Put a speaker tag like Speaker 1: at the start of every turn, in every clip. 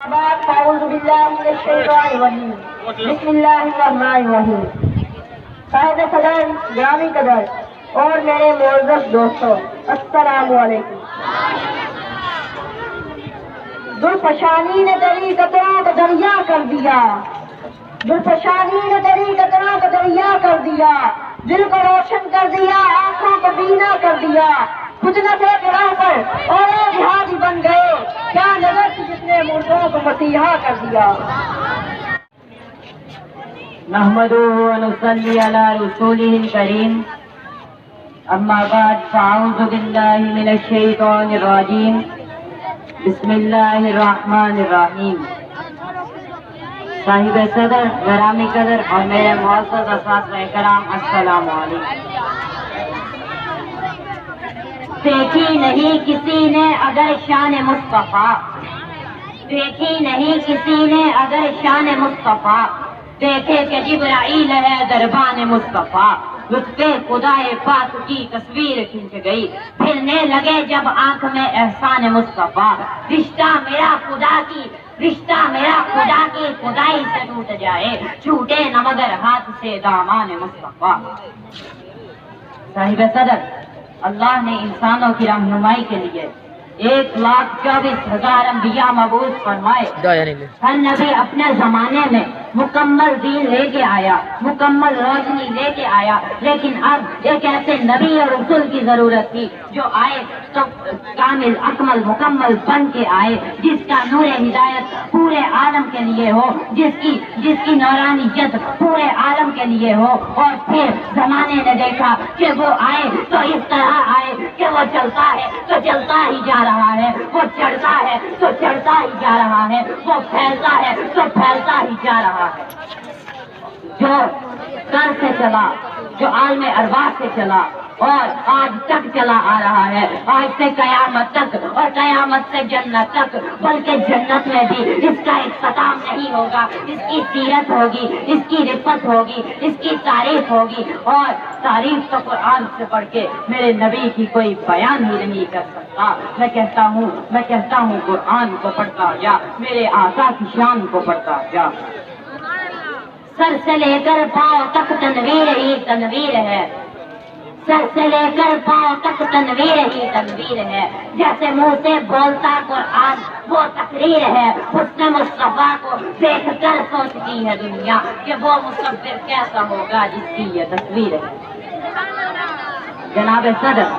Speaker 1: اعوذ باللہ من الشیطان الرجیم بسم اللہ الرحمن الرحیم۔ صاحب صدر، گرامی قدر اور میرے معزز دوستوں، السلام علیکم۔ زلفشانی نے تیری قطروں کو دریا کر دیا، زلفشانی نے تیری قطروں کو دریا کر دیا، دل کو روشن کر دیا، آنکھوں کو بینا کر دیا، کچھ نہ تھے گراہ پر اور جہادی بن گئے، کیا نظر تھی جس نے مردوں کو مسیحا کر دیا۔
Speaker 2: نحمده ونصلي على رسوله الكريم اما بعد فاعوذ بالله من الشيطان الرجيم بسم الله الرحمن الرحیم۔ صاحب صدر، گرامی قدر اور میرے معزز اساتذہ کرام، السلام علیکم۔ دیکھی نہیں کسی نے اگر شان مصطفیٰ، دیکھی نہیں کسی نے اگر شان مصطفیٰ، دیکھے کہ جبرائیل ہے دربان مصطفیٰ، لطف خدائے پاک کی تصویر کھنچ گئی، پھرنے لگے جب آنکھ میں احسان مصطفیٰ، رشتہ میرا خدا کی، رشتہ میرا خدا کی خدائی سے ٹوٹ جائے، چھوٹے نہ مگر ہاتھ سے دامان مصطفیٰ۔ صاحب صدر، اللہ نے انسانوں کی رہنمائی کے لیے 1,24,000 انبیاء مبعوث فرمائے۔ ہر نبی اپنے زمانے میں مکمل دین لے کے آیا، مکمل روشنی لے کے آیا، لیکن اب ایک ایسے نبی اور رسول کی ضرورت تھی جو آئے تو کامل اکمل مکمل بن کے آئے، جس کا نور ہدایت پورے عالم کے لیے ہو، جس کی نورانی جد پورے عالم کے لیے ہو۔ اور پھر زمانے نے دیکھا کہ وہ آئے تو اس طرح آئے کہ وہ چلتا ہے تو چلتا ہی جا رہا ہے، وہ چڑھتا ہے تو چڑھتا ہی جا رہا ہے، وہ پھیلتا ہے تو پھیلتا ہی جا رہا ہے۔ جو کل سے چلا، جو عالم ارواح سے چلا اور آج تک چلا آ رہا ہے، آج سے قیامت تک اور قیامت سے جنت تک، بلکہ جنت میں بھی اس کا اختتام نہیں ہوگا، اس کی سیرت ہوگی، اس کی رفت ہوگی، اس کی تعریف ہوگی، اور تعریف تو قرآن سے پڑھ کے میرے نبی کی کوئی بیان ہی نہیں کر سکتا۔ میں کہتا ہوں قرآن کو پڑھتا جا، میرے آقا کی شان کو پڑھتا جا۔ سر سے لے کر پاؤں تک تنویر ہی تنویر ہے، سر سے لے کر پاؤں تک تنویر ہی تنویر ہے، جیسے منہ سے بولتا قرآن وہ تقریر ہے، حسن مصطفیٰ کو دیکھ کر سوچتی ہے دنیا کہ وہ مصور کیسا ہوگا جس کی یہ تصویر ہے۔ جناب صدر،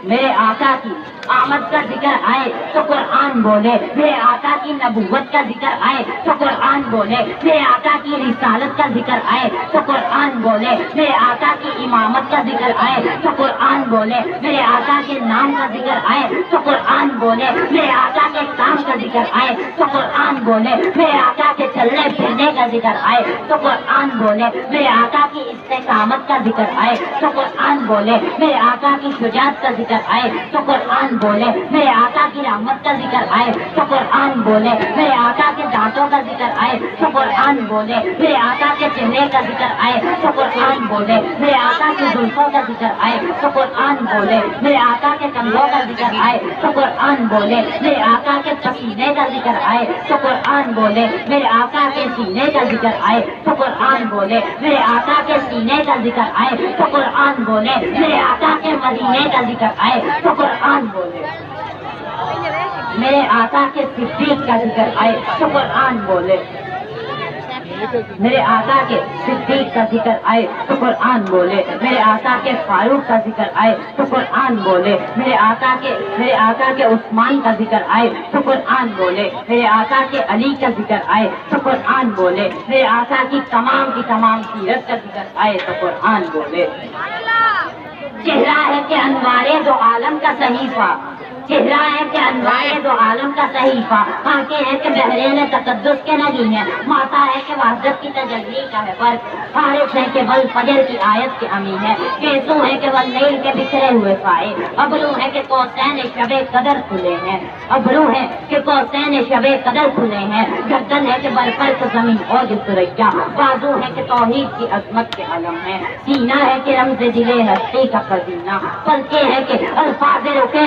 Speaker 2: میرے آقا کی آمد کا ذکر آئے تو قرآن بولے، میرے آقا کی نبوت کا ذکر آئے تو قرآن بولے، میرے آقا کی رسالت کا ذکر آئے تو قرآن بولے، میرے آقا کی امامت کا ذکر آئے تو قرآن بولے، میرے آقا کے نام کا ذکر آئے تو قرآن بولے، میرے آقا کے کام کا ذکر آئے تو قرآن بولے، میرے آقا کے چلنے پھرنے کا ذکر آئے تو قرآن بولے، میرے آقا کی استقامت کا ذکر آئے تو قرآن بولے، میرے آقا کی شجاعت کا ذکر آئے تو قرآن بولے، میرے آقا کی رحمت کا ذکر آئے تو قرآن بولے، میرے آقا کے دانتوں کا ذکر آئے تو قرآن بولے، میرے آقا کے چہرے کا ذکر آئے تو قرآن بولے، میرے آقا کے زلفوں کا ذکر آئے تو قرآن بولے، میرے آقا کے کندھوں کا ذکر آئے تو قرآن بولے، میرے آقا کے پسینے کا ذکر آئے تو قرآن بولے، میرے آقا کے سینے کا ذکر آئے تو قرآن بولے، میرے آقا کے سینے کا ذکر آئے تو قرآن بولے، میرے آقا کے مدینے کا ذکر آئے تو قرآن بولے، میرے آقا کے صدیق کا ذکر آئے تو قرآن بولے، میرے آقا کے صدیق کا ذکر آئے تو قرآن بولے، میرے آقا کے فاروق کا ذکر آئے تو قرآن بولے، میرے آقا کے عثمان کا ذکر آئے تو قرآن بولے، میرے آقا کے علی کا ذکر آئے تو قرآن بولے، میرے آقا کی تمام سیرت کا ذکر آئے تو قرآن بولے۔ چہرہ ہے کہ انوارے دو عالم کا صحیفہ، چہرہ ہے کہ انوارے دو عالم کا صحیفہ، آنکھیں ہیں کہ بحرین تقدس کے نگی ہیں، ماتا ہے کہ وحدت کی تجلی کا ہے فرق، عارف ہے کہ ول فجر کی آیت کے امی ہے، کیسو ہے کہ واللیل کے بکھرے ہوئے سائے، ابرو ہے کہ قوسین شب قدر کھلے ہیں، ابرو ہے کہ قوسین شب قدر کھلے ہیں، گردن ہے کہ برفرق زمین اور سریا، بازو ہے کہ توحید کی عظمت کے علم ہے، سینہ ہے کہ رمز دل ہستی کا خزینہ، پلکیں ہے کہ الفاظ رکے